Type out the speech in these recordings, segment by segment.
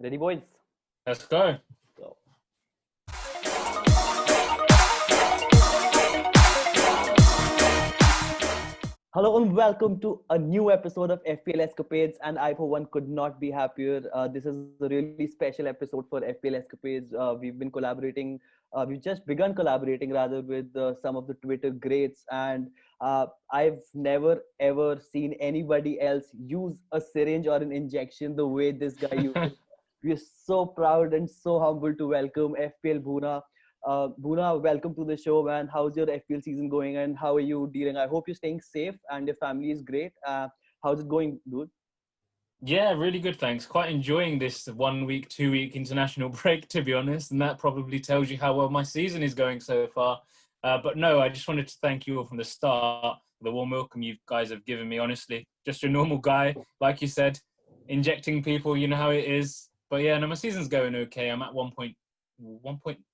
Ready, boys? Let's go. So, hello and welcome to a new episode of FPL Escapades. And I, for one, could not be happier. This is a really special episode for FPL Escapades. We've just begun collaborating rather with some of the Twitter greats. And I've never ever seen anybody else use a syringe or an injection the way this guy uses. We are so proud and so humble to welcome FPL Bhuna. Bhuna, welcome to the show, man. How's your FPL season going and how are you dealing? I hope you're staying safe and your family is great. How's it going, dude? Yeah, really good, thanks. Quite enjoying this 1 week, 2 week international break, to be honest. And that probably tells you how well my season is going so far. But no, I just wanted to thank you all from the start for the warm welcome you guys have given me, honestly. Just a normal guy, like you said, injecting people, you know how it is. But yeah, no, my season's going okay. I'm at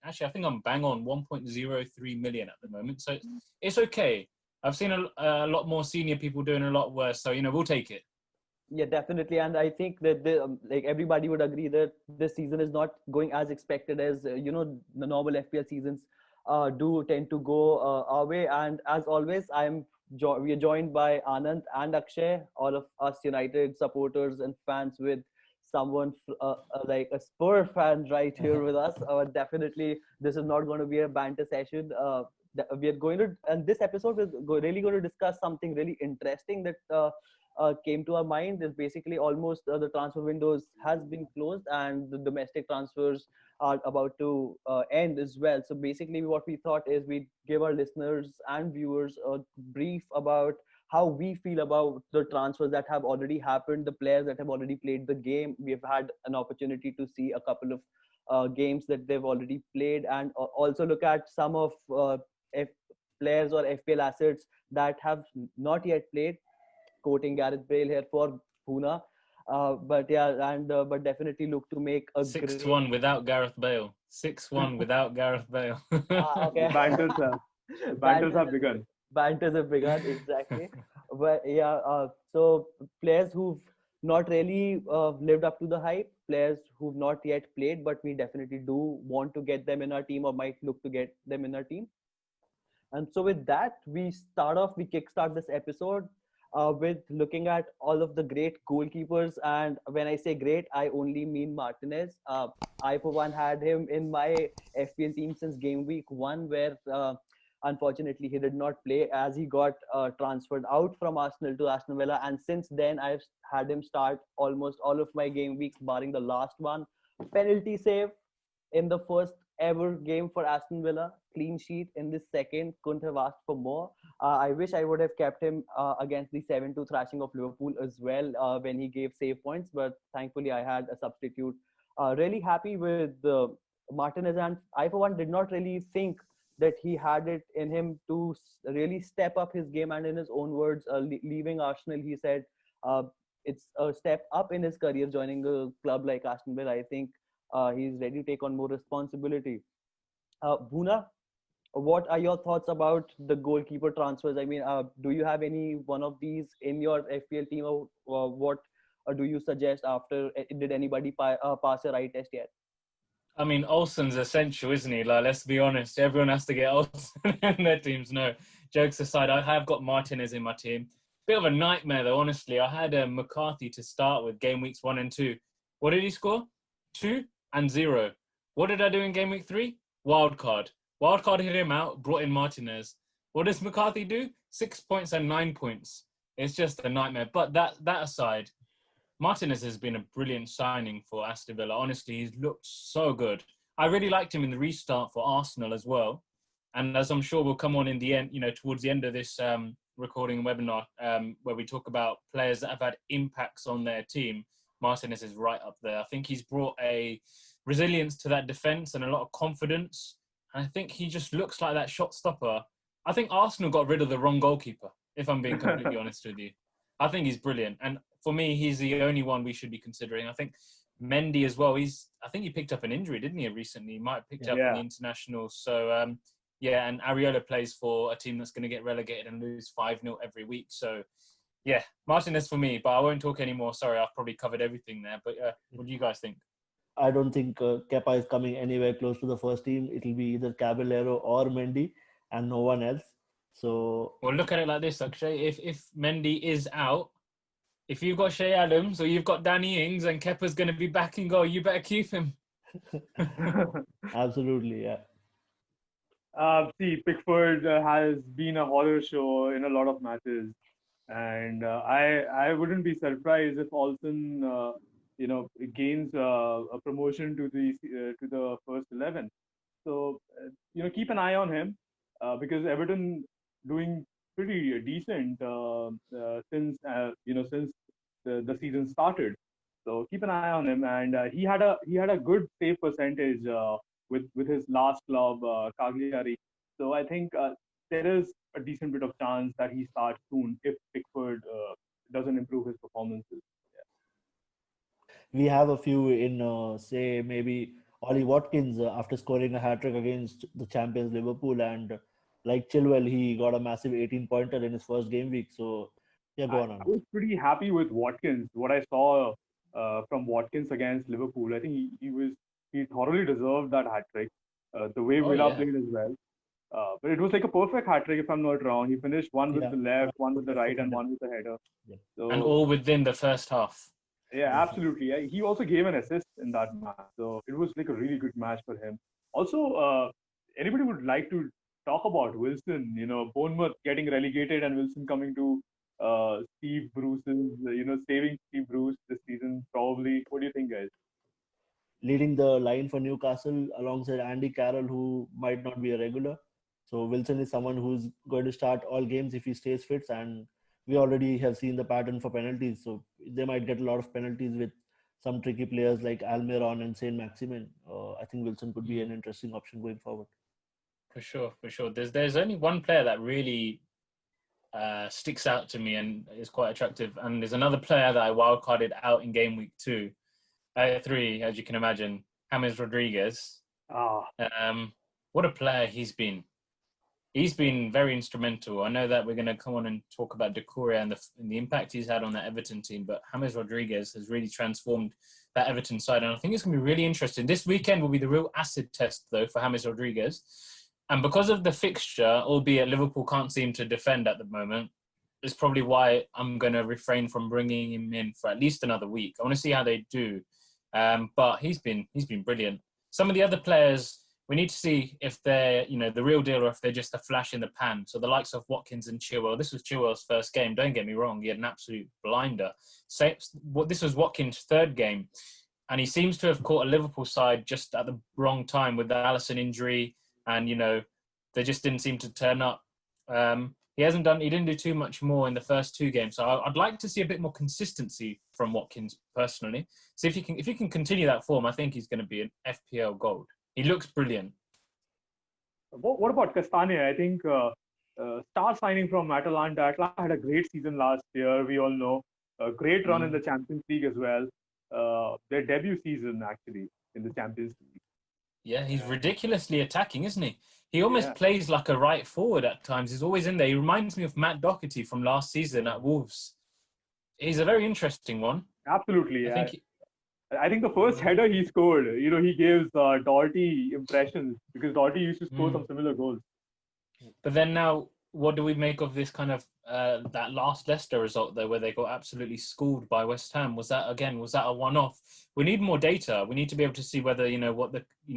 actually, I think I'm bang on 1.03 million at the moment. So it's okay. I've seen a lot more senior people doing a lot worse. So, we'll take it. Yeah, definitely. And I think that like everybody would agree that this season is not going as expected as, the normal FPL seasons do tend to go our way. And as always, we are joined by Anand and Akshay, all of us United supporters and fans with someone like a Spur fan right here with us. Definitely, this is not going to be a banter session. We are going to, and this episode is really going to discuss something really interesting that came to our mind. Is basically almost the transfer windows has been closed and the domestic transfers are about to end as well. So basically, what we thought is we'd give our listeners and viewers a brief about how we feel about the transfers that have already happened, the players that have already played the game. We've had an opportunity to see a couple of games that they've already played, and also look at some of F- players or FPL assets that have not yet played. Quoting Gareth Bale here for Bhuna. But yeah, and but definitely look to make a 6-1 without Gareth Bale. 6-1 without Gareth Bale. okay. The banters have begun. Banters have begun, exactly. But yeah, so players who've not really lived up to the hype, players who've not yet played, but we definitely do want to get them in our team or might look to get them in our team. And so with that, we kickstart this episode with looking at all of the great goalkeepers. And when I say great, I only mean Martinez. I, for one, had him in my FPL team since game week 1, where unfortunately he did not play as he got transferred out from Arsenal to Aston Villa. And since then, I've had him start almost all of my game weeks, barring the last one. Penalty save in the first ever game for Aston Villa. Clean sheet in this second. Couldn't have asked for more. I wish I would have kept him against the 7-2 thrashing of Liverpool as well when he gave save points. But thankfully, I had a substitute. Really happy with Martinez. And I, for one, did not really think that he had it in him to really step up his game. And in his own words, leaving Arsenal, he said it's a step up in his career joining a club like Aston Villa. I think he's ready to take on more responsibility. Bhuna, what are your thoughts about the goalkeeper transfers? I mean, do you have any one of these in your FPL team, or what do you suggest after? Did anybody pass a eye test yet? I mean, Olsen's essential, isn't he? Like, let's be honest. Everyone has to get Olsen in their teams. No, jokes aside, I have got Martinez in my team. Bit of a nightmare, though, honestly. I had McCarthy to start with game weeks 1 and 2. What did he score? 2 and 0. What did I do in game week 3? Wild card. Wild card hit him out, brought in Martinez. What does McCarthy do? 6 points and 9 points. It's just a nightmare. But that aside, Martinez has been a brilliant signing for Aston Villa. Honestly, he's looked so good. I really liked him in the restart for Arsenal as well. And as I'm sure we'll come on in the end, towards the end of this recording webinar, where we talk about players that have had impacts on their team, Martinez is right up there. I think he's brought a resilience to that defence and a lot of confidence. And I think he just looks like that shot stopper. I think Arsenal got rid of the wrong goalkeeper, if I'm being completely honest with you. I think he's brilliant. And for me, he's the only one we should be considering. I think Mendy as well. I think he picked up an injury, didn't he, recently? He might have picked up in the international. So, and Areola plays for a team that's going to get relegated and lose 5-0 every week. So, yeah, Martinez for me, but I won't talk anymore. Sorry, I've probably covered everything there. But what do you guys think? I don't think Kepa is coming anywhere close to the first team. It'll be either Caballero or Mendy and no one else. So Well, look at it like this, Akshay. If Mendy is out, if you've got Shea Adams or you've got Danny Ings and Kepa's going to be back in goal, you better keep him. absolutely, yeah. See, Pickford has been a horror show in a lot of matches, and I wouldn't be surprised if Olsen gains a promotion to the first 11. So keep an eye on him because Everton doing pretty decent since the season started. So keep an eye on him, and he had a good save percentage with his last club, Cagliari. So I think there is a decent bit of chance that he starts soon if Pickford doesn't improve his performances. We have a few in, say, maybe Ollie Watkins after scoring a hat trick against the champions Liverpool, and like Chilwell, he got a massive 18-pointer in his first game week. So, yeah, go on. I was pretty happy with Watkins. What I saw from Watkins against Liverpool, I think he thoroughly deserved that hat trick. The way Villa played as well. But it was like a perfect hat trick, if I'm not wrong. He finished one with the left, one with the right, and one with the header. Yeah. So, And all within the first half. yeah, absolutely. Yeah, he also gave an assist in that match. So it was like a really good match for him. Also, anybody would like to talk about Wilson? Bournemouth getting relegated and Wilson coming to Steve Bruce's, saving Steve Bruce this season, probably. What do you think, guys? Leading the line for Newcastle alongside Andy Carroll, who might not be a regular. So Wilson is someone who's going to start all games if he stays fit, and we already have seen the pattern for penalties. So they might get a lot of penalties with some tricky players like Almiron and Saint Maximin. I think Wilson could be an interesting option going forward. For sure. There's only one player that really sticks out to me and is quite attractive, and there's another player that I wildcarded out in game week 3, as you can imagine, James Rodriguez. What a player he's been. He's been very instrumental. I know that we're going to come on and talk about Decoria and the impact he's had on that Everton team, but James Rodriguez has really transformed that Everton side, and I think it's going to be really interesting. This weekend will be the real acid test, though, for James Rodriguez. And because of the fixture, albeit Liverpool can't seem to defend at the moment, is probably why I'm going to refrain from bringing him in for at least another week. I want to see how they do. But he's been brilliant. Some of the other players, we need to see if they're, the real deal or if they're just a flash in the pan. So the likes of Watkins and Chilwell. This was Chilwell's first game. Don't get me wrong. He had an absolute blinder. This was Watkins' third game. And he seems to have caught a Liverpool side just at the wrong time with the Alisson injury. And, they just didn't seem to turn up. He didn't do too much more in the first 2 games. So I'd like to see a bit more consistency from Watkins personally. So if you can continue that form, I think he's going to be an FPL gold. He looks brilliant. What about Castagna? I think star signing from Atalanta. Atalanta had a great season last year. We all know a great run in the Champions League as well. Their debut season actually in the Champions League. Yeah, he's ridiculously attacking, isn't he? He almost plays like a right forward at times. He's always in there. He reminds me of Matt Doherty from last season at Wolves. He's a very interesting one. Absolutely. I think the first header he scored, he gives Doherty impressions because Doherty used to score some similar goals. But then now, what do we make of this kind of that last Leicester result though, where they got absolutely schooled by West Ham? Was that a one-off? We need more data. We need to be able to see whether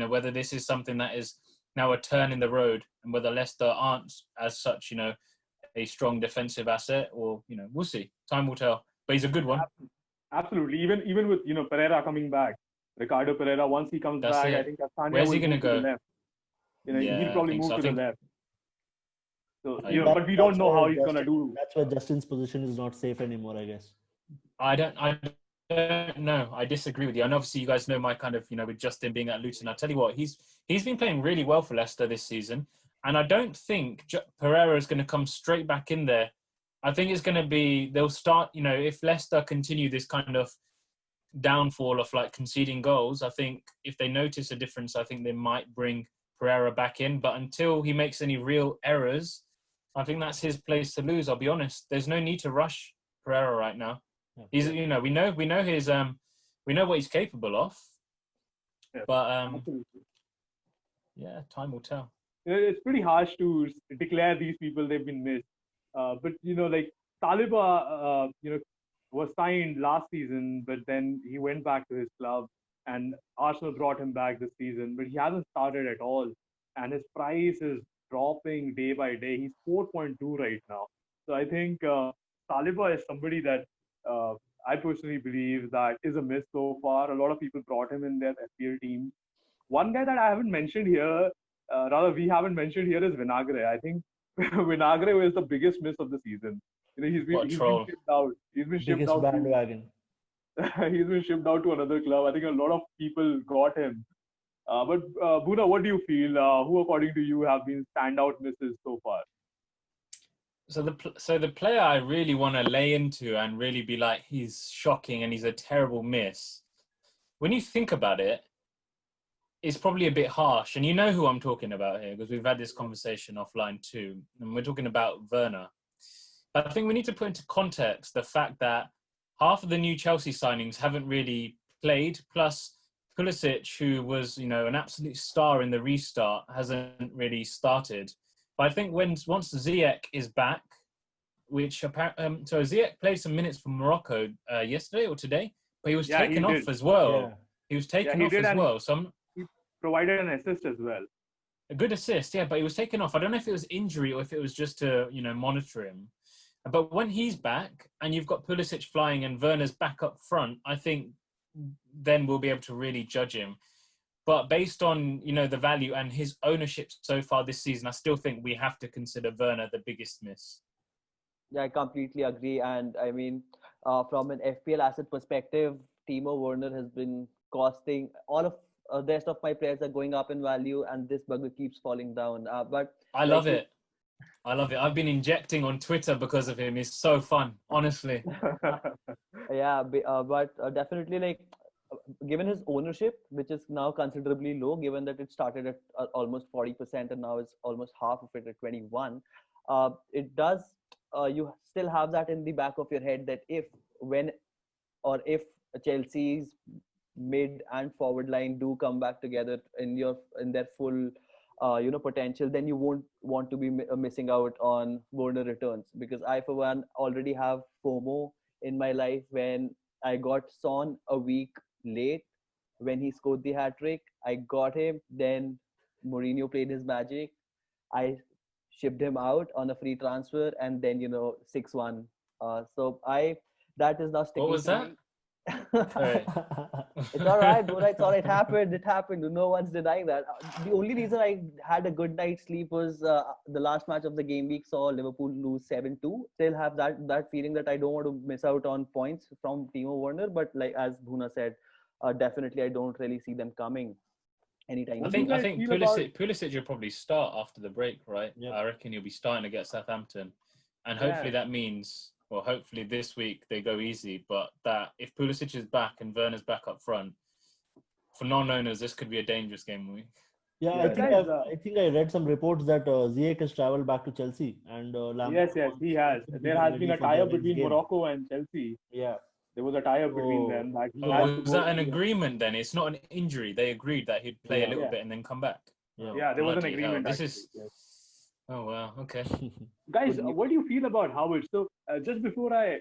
whether this is something that is now a turn in the road, and whether Leicester aren't as such a strong defensive asset, or we'll see. Time will tell. But he's a good one. Absolutely. Even with Pereira coming back, Ricardo Pereira, once he comes back, I think Castagna Where's he will going to go? To the left. He'll probably move to the left. So but we That's don't know how he's Justin, gonna do. That's why Justin's position is not safe anymore, I guess. I don't know. I disagree with you. And obviously, you guys know my kind of with Justin being at Luton. I tell you what, he's been playing really well for Leicester this season, and I don't think Pereira is going to come straight back in there. I think it's going to be they'll start. If Leicester continue this kind of downfall of like conceding goals, I think if they notice a difference, I think they might bring Pereira back in. But until he makes any real errors, I think that's his place to lose. I'll be honest. There's no need to rush Pereira right now. He's we know his we know what he's capable of. Yeah. But Absolutely. yeah, time will tell. It's pretty harsh to declare these people they've been missed. But like Saliba, was signed last season, but then he went back to his club, and Arsenal brought him back this season, but he hasn't started at all, and his price is dropping day by day. He's 4.2 right now, so I think Saliba is somebody that uh, I personally believe that is a miss so far. A lot of people brought him in their FPL teams. One guy that I haven't mentioned here, rather we haven't mentioned here, is Vinagre. I think Vinagre was the biggest miss of the season. What a He's been troll. shipped out. He's been shipped Biggest out to bandwagon. he's been shipped out to another club. I think a lot of people got him. But Bhuna, what do you feel? Who, according to you, have been standout misses so far? So the player I really want to lay into and really be like, he's shocking and he's a terrible miss. When you think about it, it's probably a bit harsh. And you know who I'm talking about here because we've had this conversation offline too. And we're talking about Werner. But I think we need to put into context the fact that half of the new Chelsea signings haven't really played. Plus, Pulisic, who was, an absolute star in the restart, hasn't really started. But I think once Ziyech is back, which apparently, so Ziyech played some minutes for Morocco yesterday or today, but he was taken off as well. Yeah. He was taken off as well. So he provided an assist as well. A good assist, yeah, but he was taken off. I don't know if it was injury or if it was just to, monitor him. But when he's back and you've got Pulisic flying and Werner's back up front, I think then we'll be able to really judge him. But based on, the value and his ownership so far this season, I still think we have to consider Werner the biggest miss. Yeah, I completely agree. And I mean, from an FPL asset perspective, Timo Werner has been costing all of the rest of my players are going up in value, and this bugger keeps falling down. But I love it. I've been injecting on Twitter because of him. It's so fun, honestly. Yeah, but definitely given his ownership, which is now considerably low, given that it started at almost 40% and now it's almost half of it at 21, it does. You still have that in the back of your head that if Chelsea's mid and forward line do come back together in their full potential, then you won't want to be missing out on Werner returns, because I for one already have FOMO in my life when I got Son a week late when he scored the hat trick. I got him, then Mourinho played his magic. I shipped him out on a free transfer, and then 6-1. So that is now sticking. What was that? Sorry. It's all right, bro. It's all right. It happened. No one's denying that. The only reason I had a good night's sleep was the last match of the game week saw Liverpool lose 7-2. Still have that feeling that I don't want to miss out on points from Timo Werner. But like as Bhuna said, definitely I don't really see them coming anytime. I think Pulisic will probably start after the break, right? Yep. I reckon he'll be starting against Southampton, and hopefully that means, well, hopefully this week they go easy. But that if Pulisic is back and Werner's back up front, for non-owners, this could be a dangerous game week. Yeah, I think I read some reports that Ziyech has traveled back to Chelsea, and Yes, he has. There has been a tie-up between Morocco and Chelsea. Yeah. There was a tie-up between them. Was that an agreement then? It's not an injury. They agreed that he'd play a little bit and then come back. Yeah, there was an agreement. Oh, wow. Okay. Guys, what do you feel about Havertz? So, just before I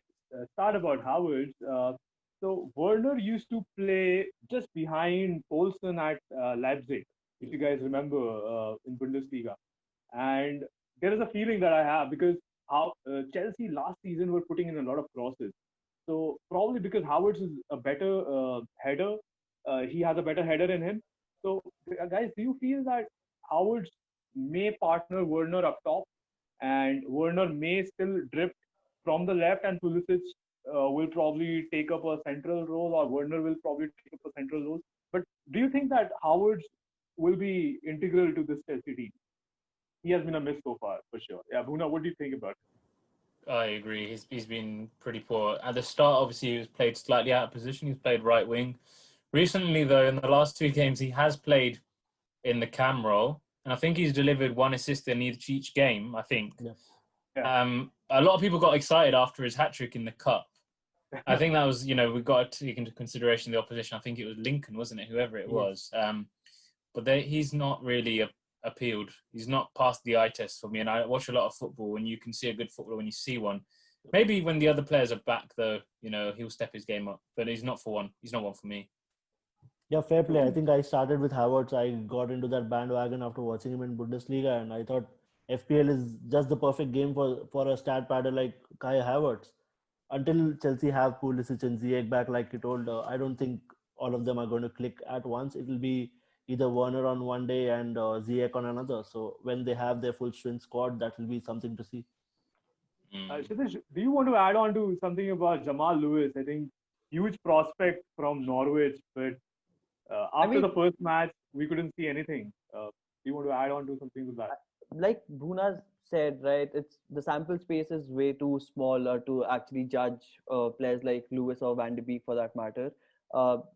start about Havertz, so Werner used to play just behind Olsen at Leipzig, if you guys remember, in Bundesliga. And there is a feeling that I have because Chelsea last season were putting in a lot of crosses. So probably because Havertz is a better header, he has a better header in him. So guys, do you feel that Havertz may partner Werner up top, and Werner may still drift from the left, and Pulisic will probably take up a central role, or Werner will probably take up a central role? But do you think that Havertz will be integral to this Chelsea team? He has been a miss so far, for sure. Yeah, Bhuna, what do you think about it? I agree. He's been pretty poor. At the start, obviously, he was played slightly out of position. He's played right wing. Recently, though, in the last 2 games, he has played in the cam role. And I think he's delivered 1 assist in each game, I think. Yeah. Yeah. A lot of people got excited after his hat-trick in the Cup. I think that was, we've got to take into consideration the opposition. I think it was Lincoln, wasn't it? Whoever it was. But he's not really appealed. He's not passed the eye test for me. And I watch a lot of football, and you can see a good footballer when you see one. Maybe when the other players are back, though, he'll step his game up. But he's not one for me. Yeah, fair play. I think I started with Havertz. I got into that bandwagon after watching him in Bundesliga, and I thought FPL is just the perfect game for a stat padder like Kai Havertz. Until Chelsea have Pulisic and Ziyech back, like you told, I don't think all of them are going to click at once. It will be either Werner on one day and Ziyech on another. So when they have their full strength squad, that will be something to see. Kshitiz, do you want to add on to something about Jamal Lewis? I think huge prospect from Norwich, but after the first match, we couldn't see anything. Do you want to add on to something with that? Like Bhuna said, right? It's the sample space is way too small to actually judge players like Lewis or Van de Beek for that matter.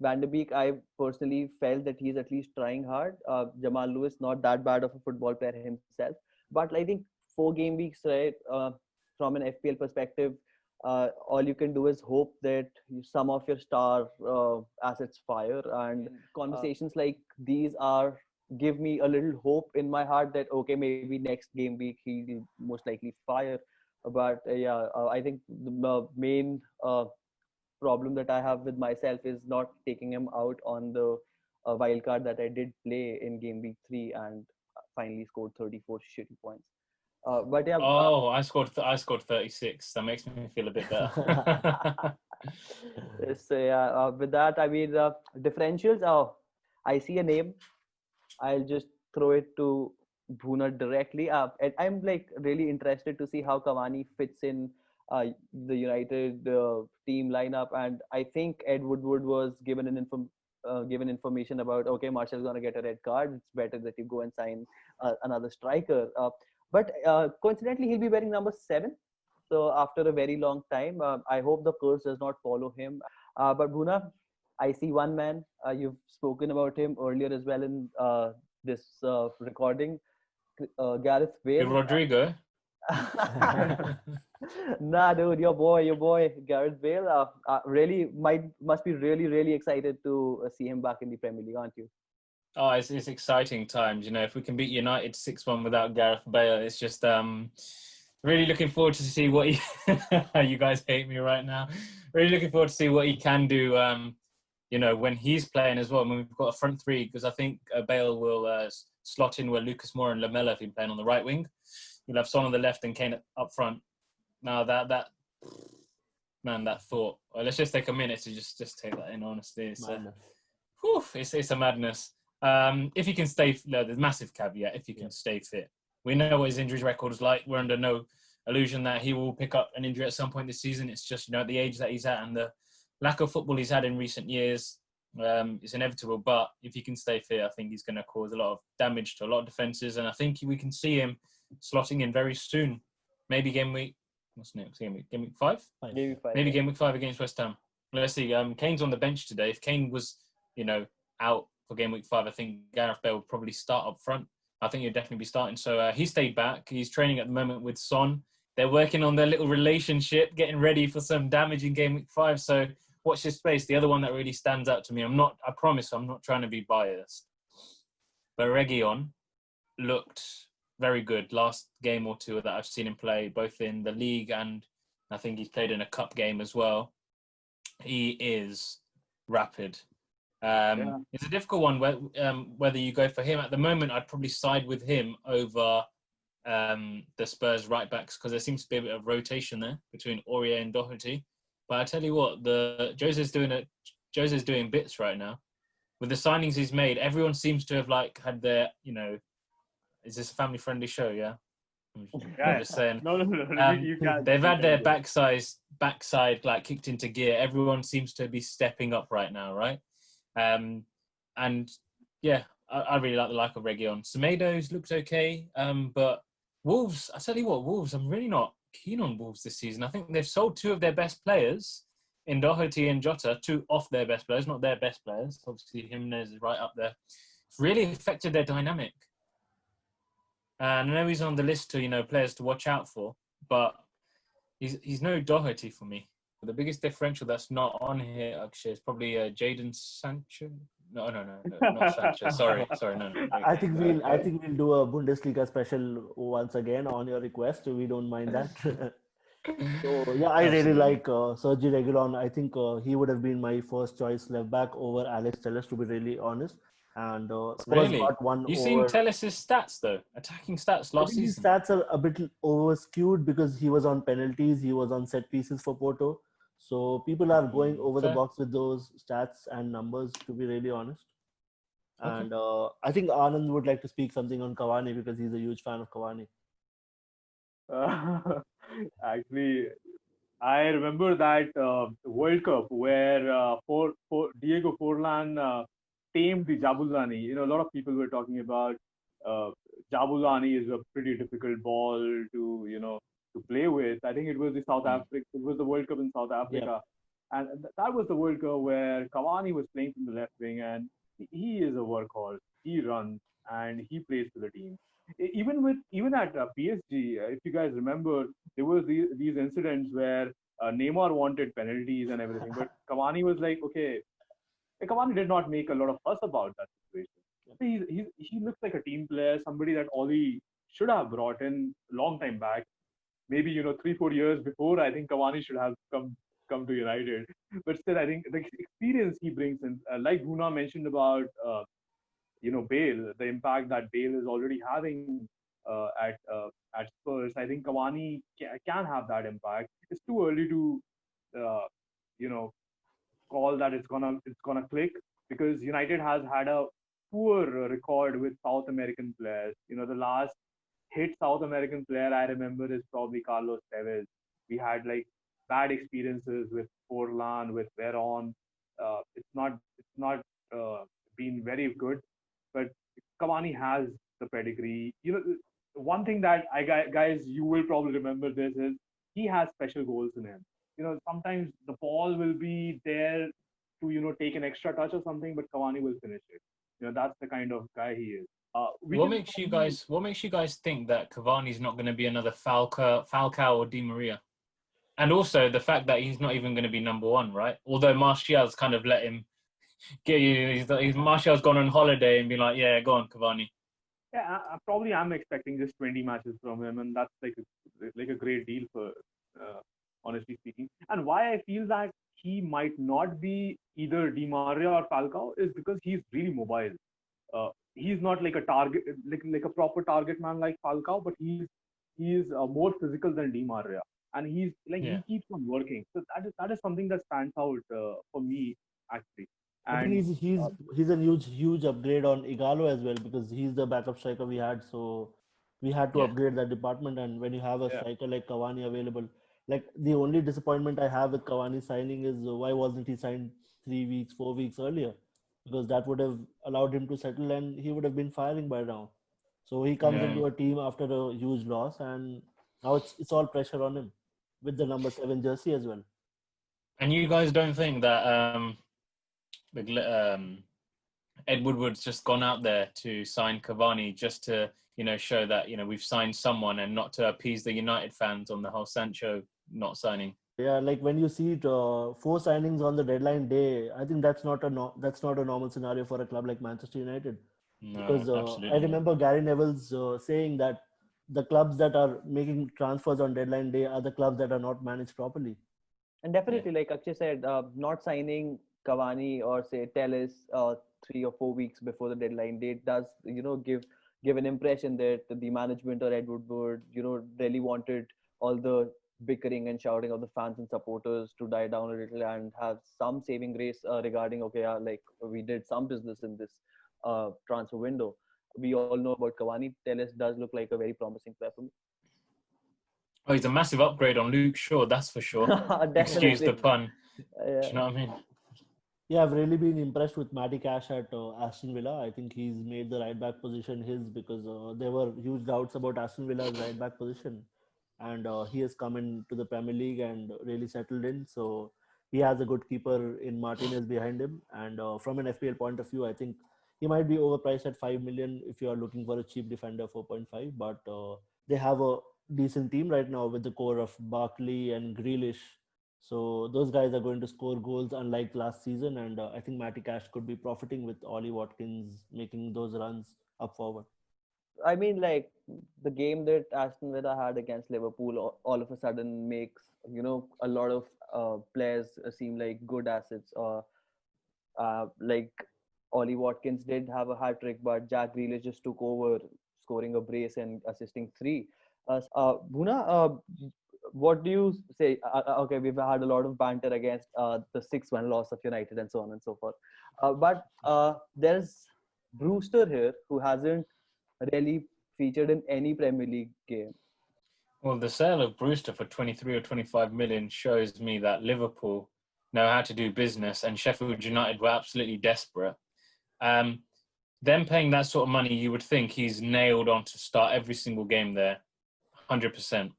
Van de Beek, I personally felt that he's at least trying hard. Jamal Lewis, not that bad of a football player himself, but I think 4 game weeks, right? From an FPL perspective, all you can do is hope that some of your star assets fire, and conversations like these are give me a little hope in my heart that okay, maybe next game week he'll most likely fire. But I think the main problem that I have with myself is not taking him out on the wild card that I did play in game week 3 and finally scored 34 shitty points. But yeah. I scored 36. That makes me feel a bit better. So yeah, with that, I mean differentials. I see a name. I'll just throw it to Bhuna directly. And I'm like really interested to see how Cavani fits in the United team lineup. And I think Ed Woodward was given given information about okay, Martial's gonna get a red card. It's better that you go and sign another striker. But coincidentally, he'll be wearing number 7. So after a very long time, I hope the curse does not follow him. But Bhuna, I see one man. You've spoken about him earlier as well in this recording. Gareth Bale. Rodrigo. Nah, dude, your boy, Gareth Bale. Really must be really excited to see him back in the Premier League, aren't you? Oh, it's exciting times. If we can beat United 6-1 without Gareth Bale, it's just really looking forward to see what he. You guys hate me right now. Really looking forward to see what he can do. When he's playing as well. I mean, we've got a front three because I think Bale will slot in where Lucas Moura and Lamella have been playing on the right wing. You'll have Son on the left and Kane up front. Now that thought. Well, let's just take a minute to just take that in. Honestly, it's a madness. If you can stay, there's a massive caveat. If you can stay fit, we know what his injury record is like. We're under no illusion that he will pick up an injury at some point this season. It's just at the age that he's at and the lack of football he's had in recent years, it's inevitable. But if he can stay fit, I think he's going to cause a lot of damage to a lot of defenses, and I think we can see him slotting in very soon. Maybe game week. What's next? Game week 5. Game week 5. Maybe game week 5 against West Ham. Let's see. Kane's on the bench today. If Kane was, out for game week 5, I think Gareth Bale would probably start up front. I think he'd definitely be starting. So he stayed back. He's training at the moment with Son. They're working on their little relationship, getting ready for some damage in game week 5. So watch this space. The other one that really stands out to me, I promise I'm not trying to be biased, but Reguilon looked very good last game or two that I've seen him play, both in the league and I think he's played in a cup game as well. He is rapid. It's a difficult one whether you go for him. At the moment, I'd probably side with him over the Spurs right backs because there seems to be a bit of rotation there between Aurier and Doherty. But I tell you what, Jose's doing bits right now. With the signings he's made, everyone seems to have had their, is this a family-friendly show? Yeah. I'm just saying. No. You can't. They've had their backside kicked into gear. Everyone seems to be stepping up right now, right? And yeah, I really like of Reguilon. Semedo's looked okay, but Wolves. I tell you what, Wolves. I'm really not keen on Wolves this season. I think they've sold 2 of their best players in Doherty and Jota, 2 off their best players, not their best players. Obviously, Jimenez is right up there. It's really affected their dynamic. And I know he's on the list to players to watch out for, but he's no Doherty for me. The biggest differential that's not on here, Akshay, is probably Jadon Sancho. No, not Sancho. Sorry, no. I think we'll do a Bundesliga special once again on your request. We don't mind that. So yeah, I really Absolutely. like Sergi Reguilon. I think he would have been my first choice left back over Alex Telles, to be really honest. And Spurs Really? got one You seen over. Telles's stats though? Attacking stats I last think his season. stats are a bit over skewed because he was on penalties, he was on set pieces for Porto. So people are going over the Fair. box with those stats and numbers, to be really honest. Okay. And I think Anand would like to speak something on Cavani because he's a huge fan of Cavani. Actually, I remember that World Cup where Diego Forlan tamed the Jabulani. A lot of people were talking about uh, Jabulani is a pretty difficult ball to play with. I think it was the South Mm. Africa. It was the World Cup in South Yeah. Africa, and that was the World Cup where Cavani was playing from the left wing, and he is a workhorse. He runs and he plays for the team. Even at PSG, if you guys remember, there was these incidents where Neymar wanted penalties and everything, but Cavani was like, okay, Cavani did not make a lot of fuss about that situation. He looks like a team player, somebody that Oli should have brought in a long time back. Maybe 3-4 years before. I think Cavani should have come to United, but still, I think the experience he brings in, like Bhuna mentioned about Bale, the impact that Bale is already having at Spurs. I think Cavani can have that impact. It's too early to uh, you know call that it's gonna click because United has had a poor record with South American players. The last hit South American player I remember is probably Carlos Tevez. We had like bad experiences with Forlan, with Veron. It's not been very good, but Cavani has the pedigree. One thing that guys, you will probably remember this is he has special goals in him. Sometimes the ball will be there to take an extra touch or something, but Cavani will finish it. That's the kind of guy he is. We What can makes you probably guys? What makes you guys think that Cavani's not going to be another Falcao or Di Maria? And also the fact that he's not even going to be number one, right? Although Martial's kind of let him get you. Martial's gone on holiday and been like, yeah, go on, Cavani. Yeah, probably I'm expecting just 20 matches from him, and that's like a great deal for, honestly speaking. And why I feel that he might not be either Di Maria or Falcao is because he's really mobile. He's not like a target, like a proper target man like Falcao, but he's more physical than Di Maria, and he's like Yeah. he keeps on working. So that is something that stands out for me actually. I think And he's a huge upgrade on Igalo as well because he's the backup striker we had. So we had to Yeah. upgrade that department. And when you have a yeah, striker like Cavani available, like the only disappointment I have with Cavani signing is why wasn't he signed 3 weeks, 4 weeks earlier? Because that would have allowed him to settle and he would have been firing by now. So he comes Yeah. into a team after a huge loss and now it's all pressure on him with the number 7 jersey as well. And you guys don't think that Ed Woodward's just gone out there to sign Cavani just to show that we've signed someone and not to appease the United fans on the whole Sancho not signing. Yeah, like when you see 4 signings on the deadline day, I think that's not a normal scenario for a club like Manchester United. No, Because I absolutely not. remember Gary Neville's saying that the clubs that are making transfers on deadline day are the clubs that are not managed properly. And Yeah. definitely, like Akshay said, not signing Cavani or say Telles 3 or 4 weeks before the deadline date does give an impression that the management or Ed Woodward really wanted all the bickering and shouting of the fans and supporters to die down a little and have some saving grace regarding like we did some business in this transfer window. We all know about Cavani. Telles does look like a very promising player for me. Oh, he's a massive upgrade on Luke Shaw, that's for sure. Excuse the Definitely. pun. Do Yeah. you know what I mean? Yeah, I've really been impressed with Matty Cash at Aston Villa. I think he's made the right back position his because there were huge doubts about Aston Villa's right back position, and he has come into the Premier League and really settled in. So he has a good keeper in Martinez behind him, and from an FPL point of view, I think he might be overpriced at 5 million if you are looking for a cheap defender 4.5. But they have a decent team right now with the core of Barkley and Grealish So those guys are going to score goals unlike last season, and I think Matty Cash could be profiting with Ollie Watkins making those runs up forward. I mean, like the game that Aston Villa had against Liverpool all of a sudden makes a lot of players seem like good assets. Like Ollie Watkins did have a hat trick, but Jack Grealish just took over, scoring a brace and assisting three. Bhuna, what do you say? Okay, we've had a lot of banter against the 6-1 loss of United and so on and so forth. But there's Brewster here who hasn't really featured in any Premier League game. Well, the sale of Brewster for 23 or 25 million shows me that Liverpool know how to do business and Sheffield United were absolutely desperate. Them paying that sort of money, you would think he's nailed on to start every single game there, 100%.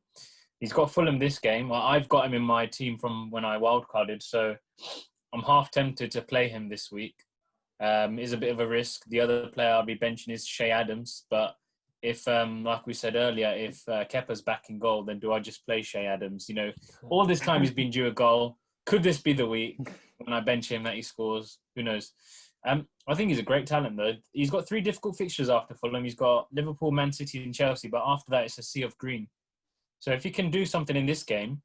He's got Fulham this game. I've got him in my team from when I wildcarded, so I'm half tempted to play him this week. Is a bit of a risk. The other player I'll be benching is Shea Adams, but if, like we said earlier, if Kepa's back in goal, then do I just play Shea Adams? All this time he's been due a goal. Could this be the week when I bench him that he scores? Who knows? I think he's a great talent, though. He's got 3 difficult fixtures after Fulham. He's got Liverpool, Man City and Chelsea, but after that it's a sea of green. So if he can do something in this game,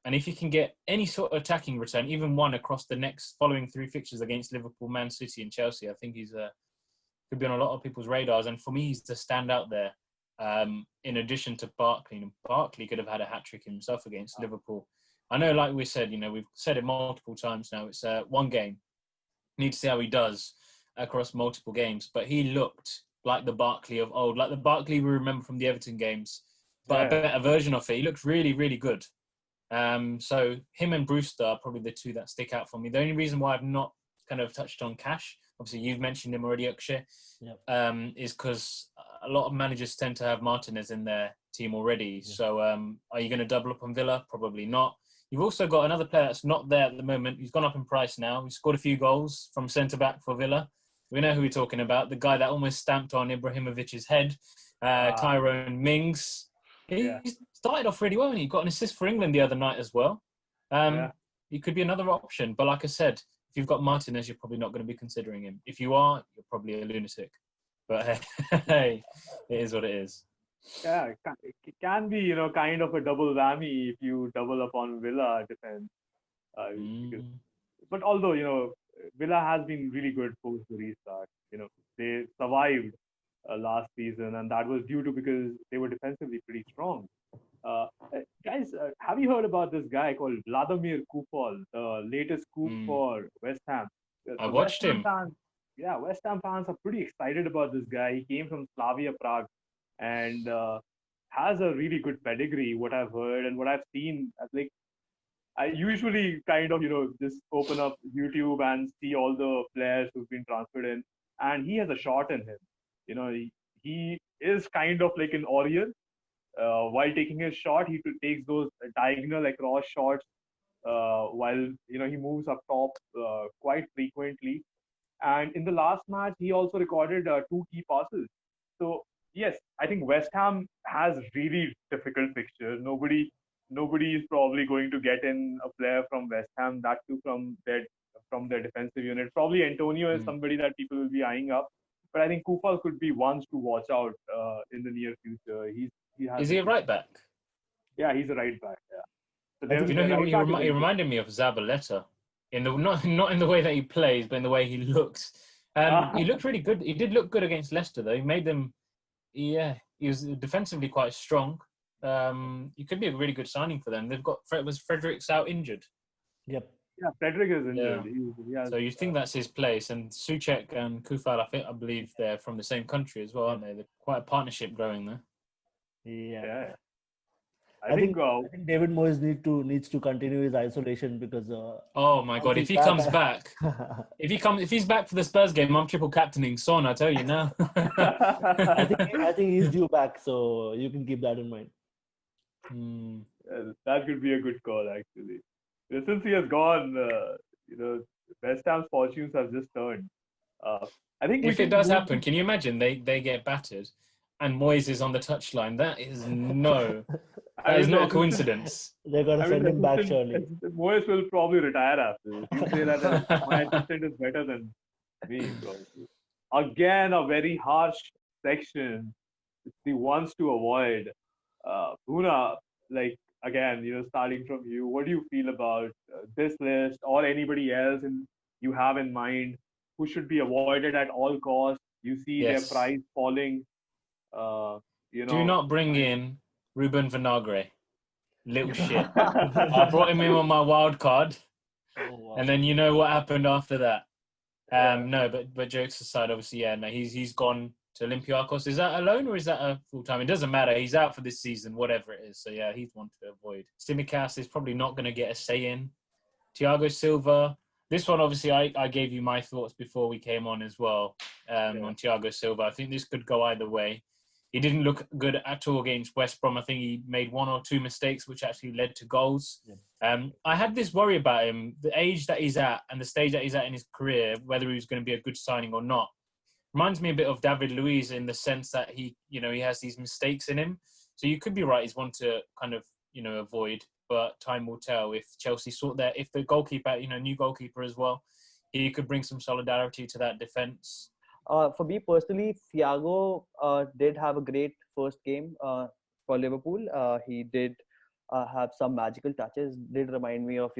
and if he can get any sort of attacking return, even one across the next following 3 fixtures against Liverpool, Man City and Chelsea, I think he's could be on a lot of people's radars. And for me, he's the standout there. In addition to Barkley. Barkley could have had a hat-trick himself against Liverpool. I know, like we said, we've said it multiple times now, it's one game. Need to see how he does across multiple games. But he looked like the Barkley of old, like the Barkley we remember from the Everton games, but a better version of it. He looked really, really good. So him and Brewster are probably the 2 that stick out for me. The only reason why I've not kind of touched on Cash, obviously you've mentioned him already, Akshay, is because a lot of managers tend to have Martinez in their team already. Yeah. So are you going to double up on Villa? Probably not. You've also got another player that's not there at the moment. He's gone up in price now. He's scored a few goals from centre-back for Villa. We know who we're talking about. The guy that almost stamped on Ibrahimovic's head, Tyrone Mings. He started off really well and he got an assist for England the other night as well. He could be another option. But like I said, if you've got Martinez, you're probably not going to be considering him. If you are, you're probably a lunatic. But hey, it is what it is. Yeah, it can be, kind of a double whammy if you double up on Villa defense. But although, Villa has been really good post the restart. They survived last season, and that was due to because they were defensively pretty strong. Guys, have you heard about this guy called Vladimir Kupol, the latest coup for West Ham? I watched him. West Ham fans are pretty excited about this guy. He came from Slavia Prague and has a really good pedigree, what I've heard and what I've seen. I usually kind of, just open up YouTube and see all the players who've been transferred in, and he has a shot in him. He is kind of like an Oriole. While taking his shot, he takes those diagonal across shots while, he moves up top quite frequently. And in the last match, he also recorded 2 key passes. So, yes, I think West Ham has really difficult fixtures. Nobody is probably going to get in a player from West Ham, that too from their defensive unit. Probably Antonio is somebody that people will be eyeing up. But I think Kufal could be ones to watch out in the near future. Is he a right back? Yeah, he's a right back. Yeah. So he reminded me of Zabaleta not in the way that he plays, but in the way he looks. He looked really good. He did look good against Leicester, though. He made them. Yeah, he was defensively quite strong. He could be a really good signing for them. They've got Fredericks out injured. Yep. Yeah, Frederick is injured. Yeah. So you think that's his place, and Souček and Kufal, I believe they're from the same country as well, aren't they? They're quite a partnership growing there. Yeah. I think David Moyes needs to continue his isolation because. Oh my God! If he comes back, if he's back for the Spurs game, I'm triple captaining Son. I tell you now. I think he's due back, so you can keep that in mind. That could be a good call, actually. Since he has gone, West Ham's fortunes have just turned. I think if it does happen, can you imagine they get battered, and Moyes is on the touchline? That is no. I That is mean, not a coincidence. They're gonna I mean, send the him back assistant, surely. Moyes will probably retire after this. He'll say that my assistant is better than me, probably. Again, a very harsh section. It's the ones to avoid. Bhuna, like, again, starting from you, what do you feel about this list or anybody else you have in mind who should be avoided at all costs? You see their Yes. price falling. Uh, you Do know, not bring in Ruben Vinagre. Little shit. I brought him in on my wild card, Oh, wow. and then you know what happened after that. Yeah. No, but jokes aside, obviously, yeah, no, he's gone to Olympiacos. Is that a loan or is that a full time? It doesn't matter. He's out for this season, whatever it is. So yeah, he's one to avoid. Simicast is probably not going to get a say in. Thiago Silva. This one, obviously, I gave you my thoughts before we came on as well on Thiago Silva. I think this could go either way. He didn't look good at all against West Brom. I think he made one or two mistakes, which actually led to goals. Yeah. I had this worry about him, the age that he's at and the stage that he's at in his career, whether he was going to be a good signing or not. Reminds me a bit of David Luiz in the sense that he has these mistakes in him. So you could be right. He's one to kind of, avoid, but time will tell. If Chelsea if the goalkeeper, new goalkeeper as well, he could bring some solidarity to that defense. For me personally, Thiago did have a great first game for Liverpool. He did have some magical touches. Did remind me of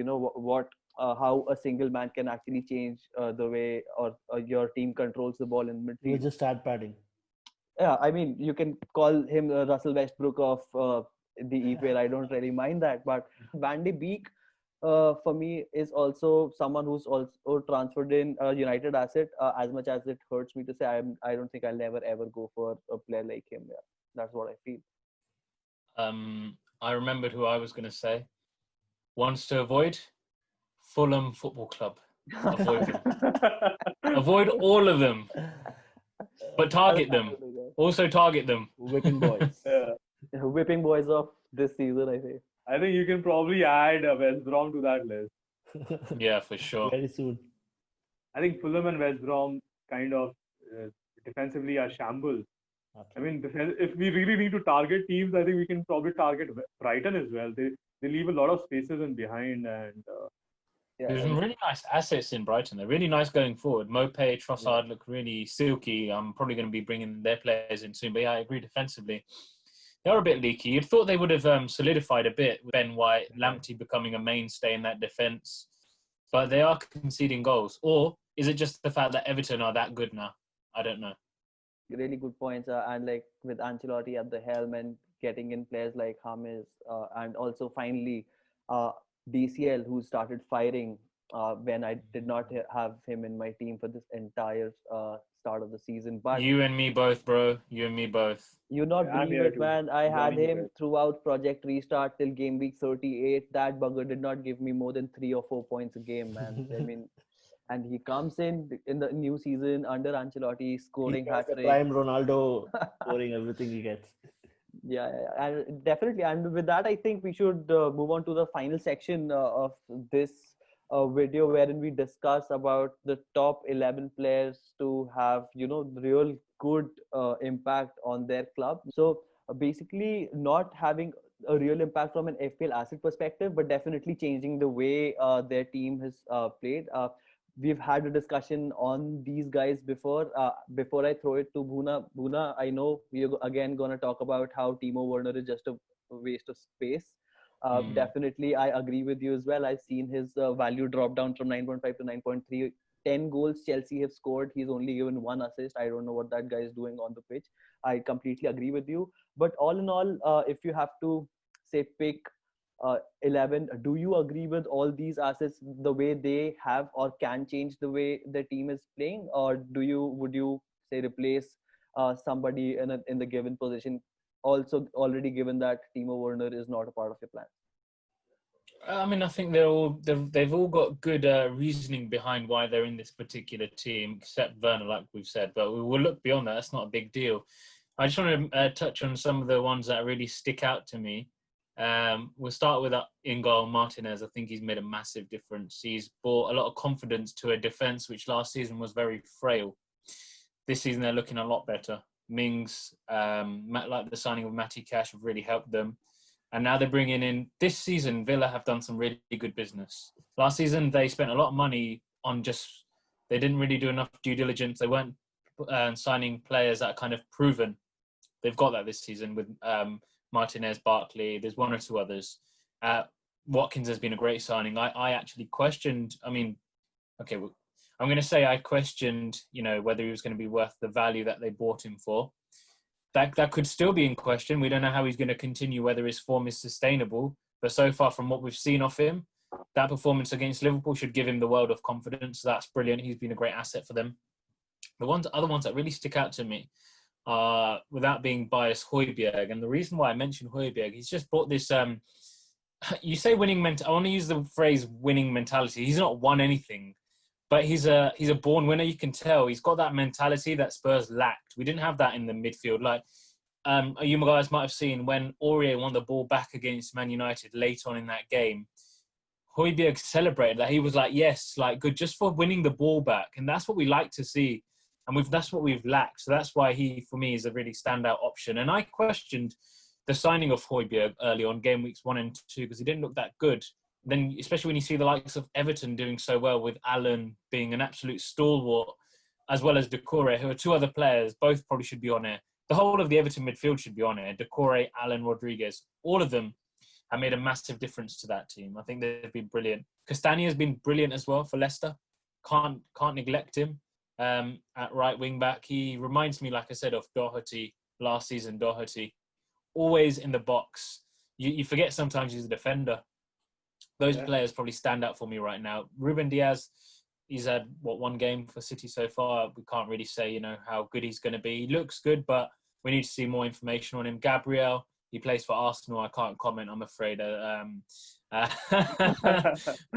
how a single man can actually change the way or your team controls the ball in He was midfield. just stat padding. Yeah, I mean you can call him Russell Westbrook of the EPL. I don't really mind that, but Van de Beek for me is also someone who's also transferred in a United asset. As much as it hurts me to say, I don't think I'll never ever go for a player like him. Yeah, that's what I feel. I remembered who I was going to say. Wants to avoid Fulham Football Club. Avoid them. Avoid all of them, but target them. Also target them. Whipping boys. Yeah. Whipping boys of this season, I say. I think you can probably add West Brom to that list. Yeah, for sure. Very soon. I think Fulham and West Brom kind of defensively are shambles. I mean, if we really need to target teams, I think we can probably target Brighton as well. They leave a lot of spaces in behind, and There's some really nice assets in Brighton. They're really nice going forward. Mopé, Trossard look really silky. I'm probably going to be bringing their players in soon. But yeah, I agree defensively. They are a bit leaky. You'd thought they would have solidified a bit with Ben White, Lamptey becoming a mainstay in that defence. But they are conceding goals. Or is it just the fact that Everton are that good now? I don't know. Really good points. And like with Ancelotti at the helm and getting in players like James and also finally DCL, who started firing when I did not have him in my team for this entire start of the season. But you and me both, bro. You and me both. you not Yeah, I'm believe here it, too. man. I had Joining him you. throughout Project Restart till game week 38. That bugger did not give me more than 3 or 4 points a game, man. I mean, and he comes in the new season under Ancelotti, scoring He's hat the trick. prime Ronaldo, scoring everything he gets. Yeah, and definitely. And with that, I think we should move on to the final section of this video, wherein we discuss about the top 11 players to have, real good impact on their club. So basically, not having a real impact from an FPL asset perspective, but definitely changing the way their team has played. We've had a discussion on these guys before. Before I throw it to Bhuna, I know we're again going to talk about how Timo Werner is just a waste of space. Definitely, I agree with you as well. I've seen his value drop down from 9.5 to 9.3. 10 goals Chelsea have scored. He's only given 1 assist. I don't know what that guy is doing on the pitch. I completely agree with you. But all in all, if you have to say pick 11, do you agree with all these assets the way they have or can change the way the team is playing, or would you say replace somebody in the given position, also already given that Timo Werner is not a part of your plan? I mean, I think they've all got good reasoning behind why they're in this particular team, except Werner, like we've said. But we will look beyond that. That's not a big deal. I just want to touch on some of the ones that really stick out to me. We'll start with in goal, Martinez. I think he's made a massive difference. He's brought a lot of confidence to a defence which last season was very frail. This season they're looking a lot better. Mings, like the signing of Matty Cash, have really helped them. And now they're bringing in, this season, Villa have done some really good business. Last season, they spent a lot of money on they didn't really do enough due diligence. They weren't signing players that are kind of proven. They've got that this season with Martinez, Barkley. There's one or two others. Watkins has been a great signing. I actually questioned, I'm going to say I questioned, whether he was going to be worth the value that they bought him for. That could still be in question. We don't know how he's going to continue, whether his form is sustainable. But so far, from what we've seen of him, that performance against Liverpool should give him the world of confidence. So that's brilliant. He's been a great asset for them. The other ones that really stick out to me are, without being biased, Højbjerg. And the reason why I mentioned Højbjerg, he's just brought this. You say winning mentality. I want to use the phrase winning mentality. He's not won anything, but he's a born winner. You can tell he's got that mentality that Spurs lacked. We didn't have that in the midfield. Like you guys might have seen when Aurier won the ball back against Man United late on in that game. Højbjerg celebrated that. He was like, yes, like good, just for winning the ball back. And that's what we like to see. And that's what we've lacked. So that's why he, for me, is a really standout option. And I questioned the signing of Højbjerg early on, game weeks 1 and 2, because he didn't look that good. Then, especially when you see the likes of Everton doing so well, with Allen being an absolute stalwart, as well as Doucouré, who are two other players, both probably should be on it. The whole of the Everton midfield should be on it. Doucouré, Allen, Rodriguez, all of them have made a massive difference to that team. I think they've been brilliant. Castagna has been brilliant as well for Leicester. Can't neglect him at right wing back. He reminds me, like I said, of Doherty last season. Doherty, always in the box. You forget sometimes he's a defender. Those players probably stand out for me right now. Ruben Dias, he's had, one game for City so far. We can't really say, how good he's going to be. He looks good, but we need to see more information on him. Gabriel, he plays for Arsenal. I can't comment, I'm afraid. But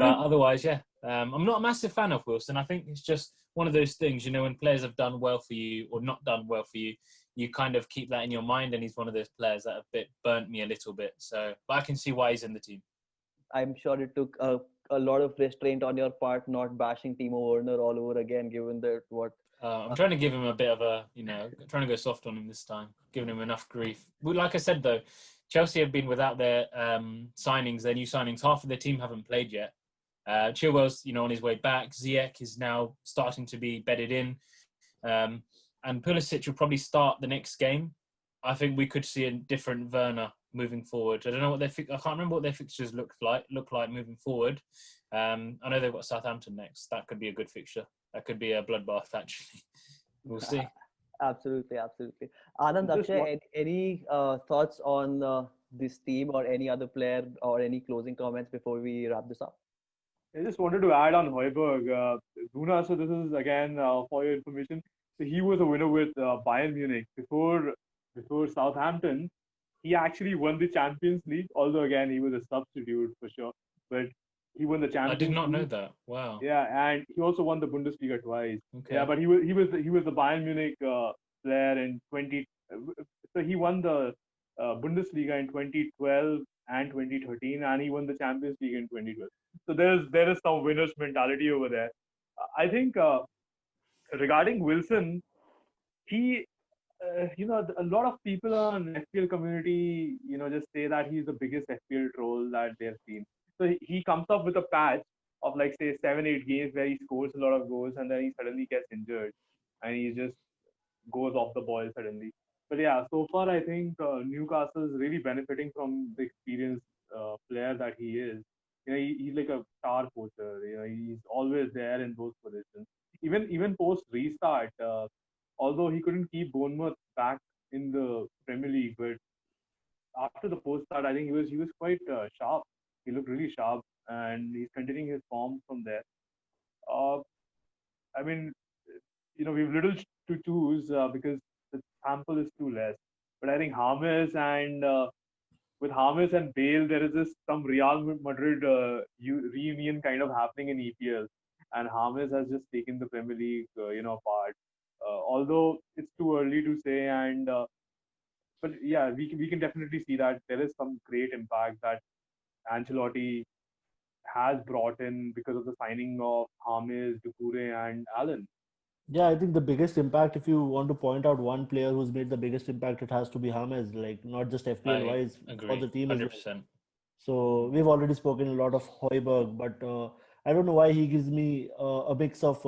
otherwise, I'm not a massive fan of Wilson. I think it's just one of those things, when players have done well for you or not done well for you, you kind of keep that in your mind. And he's one of those players that have burnt me a little bit. So, but I can see why he's in the team. I'm sure it took a lot of restraint on your part, not bashing Timo Werner all over again, given that I'm trying to give him a bit of a, trying to go soft on him this time, giving him enough grief. Like I said, though, Chelsea have been without their signings, their new signings. Half of their team haven't played yet. Chilwell's, on his way back. Ziyech is now starting to be bedded in. And Pulisic will probably start the next game. I think we could see a different Werner moving forward. I don't know what I can't remember what their fixtures look like moving forward. I know they've got Southampton next. That could be a good fixture. That could be a bloodbath, actually. We'll see. Absolutely. Anand, Akshay, any thoughts on this team or any other player or any closing comments before we wrap this up? I just wanted to add on Højbjerg. Bhuna, so this is again for your information. So he was a winner with Bayern Munich before Southampton. He actually won the Champions League, although again he was a substitute for sure. But he won the Champions League. I did not know that. Wow. Yeah, and he also won the Bundesliga twice. Okay. Yeah, but he was the Bayern Munich player in 20. So he won the Bundesliga in 2012 and 2013, and he won the Champions League in 2012. So there is some winner's mentality over there. I think regarding Wilson, he. A lot of people on FPL community, just say that he's the biggest FPL troll that they've seen. So he comes up with a patch of like, say, 7-8 games where he scores a lot of goals and then he suddenly gets injured and he just goes off the ball suddenly. But yeah, so far I think Newcastle is really benefiting from the experienced player that he is. He's like a star poacher. He's always there in those positions. Even post restart. Although he couldn't keep Bournemouth back in the Premier League, but after the post start, I think he was quite sharp. He looked really sharp, and he's continuing his form from there. We've little to choose because the sample is too less. But I think with Havertz and Bale, there is some Real Madrid reunion kind of happening in EPL, and Havertz has just taken the Premier League, part. Although it's too early to say, but yeah, we can definitely see that there is some great impact that Ancelotti has brought in because of the signing of James, Doucouré, and Allen. Yeah, I think the biggest impact, if you want to point out one player who's made the biggest impact, it has to be James, like not just FPL I wise, for agree, the team as well. 100%. So we've already spoken a lot of Højbjerg, but I don't know why he gives me a mix of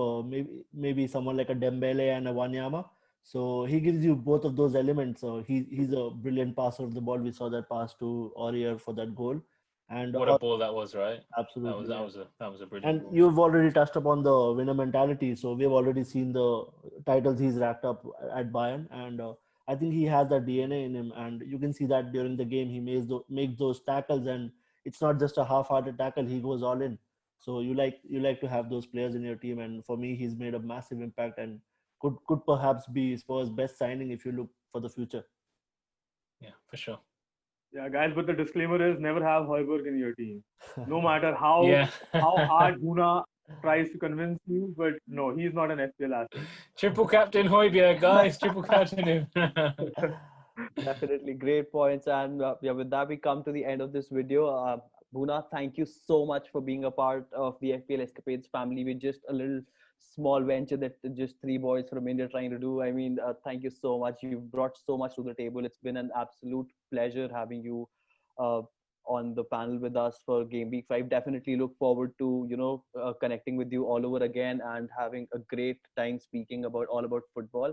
maybe someone like a Dembele and a Wanyama. So he gives you both of those elements. He's a brilliant passer of the ball. We saw that pass to Aurier for that goal, and What a ball that was, right? absolutely, yeah. That was a brilliant And ball. you've already touched upon the winner mentality. So we've already seen the titles he's racked up at Bayern, and I think he has that DNA in him. And you can see that during the game, he makes those tackles, and it's not just a half-hearted tackle. He goes all in. So you like to have those players in your team. And for me, he's made a massive impact and could perhaps be Spurs' best signing if you look for the future. Yeah, for sure. Yeah, guys, but the disclaimer is never have Højbjerg in your team. No matter how Yeah. hard Bhuna tries to convince you, but no, he's not an FPL asset. Triple captain Højbjerg, guys. Triple captain him. Definitely great points. And yeah, with that, we come to the end of this video. Bhuna, thank you so much for being a part of the FPL Escapades family. We're just a little small venture that just three boys from India trying to do. I mean, thank you so much. You've brought so much to the table. It's been an absolute pleasure having you uh, on the panel with us for Game Week 5. Definitely look forward to, connecting with you all over again and having a great time speaking about all about football.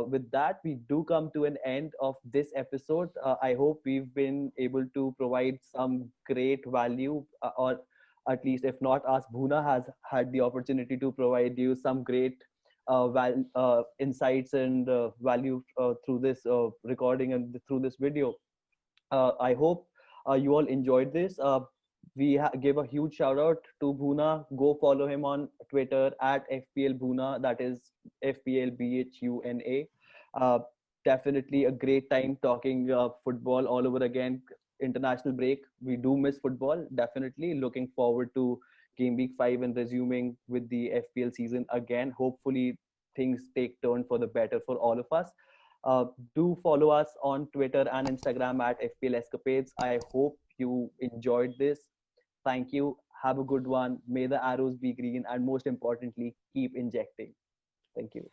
With that, we do come to an end of this episode. I hope we've been able to provide some great value, or at least, if not us, Bhuna has had the opportunity to provide you some great insights and value through this recording and through this video. I hope you all enjoyed this. We give a huge shout out to Bhuna. Go follow him on Twitter at FPL Bhuna. That is FPLBHUNA. Uh, Definitely a great time talking football all over again. International break. We do miss football. Definitely looking forward to Game Week 5 and resuming with the FPL season again. Hopefully things take turn for the better for all of us. Do follow us on Twitter and Instagram at FPL Escapades. I hope you enjoyed this. Thank you. Have a good one. May the arrows be green, and most importantly, keep injecting. Thank you.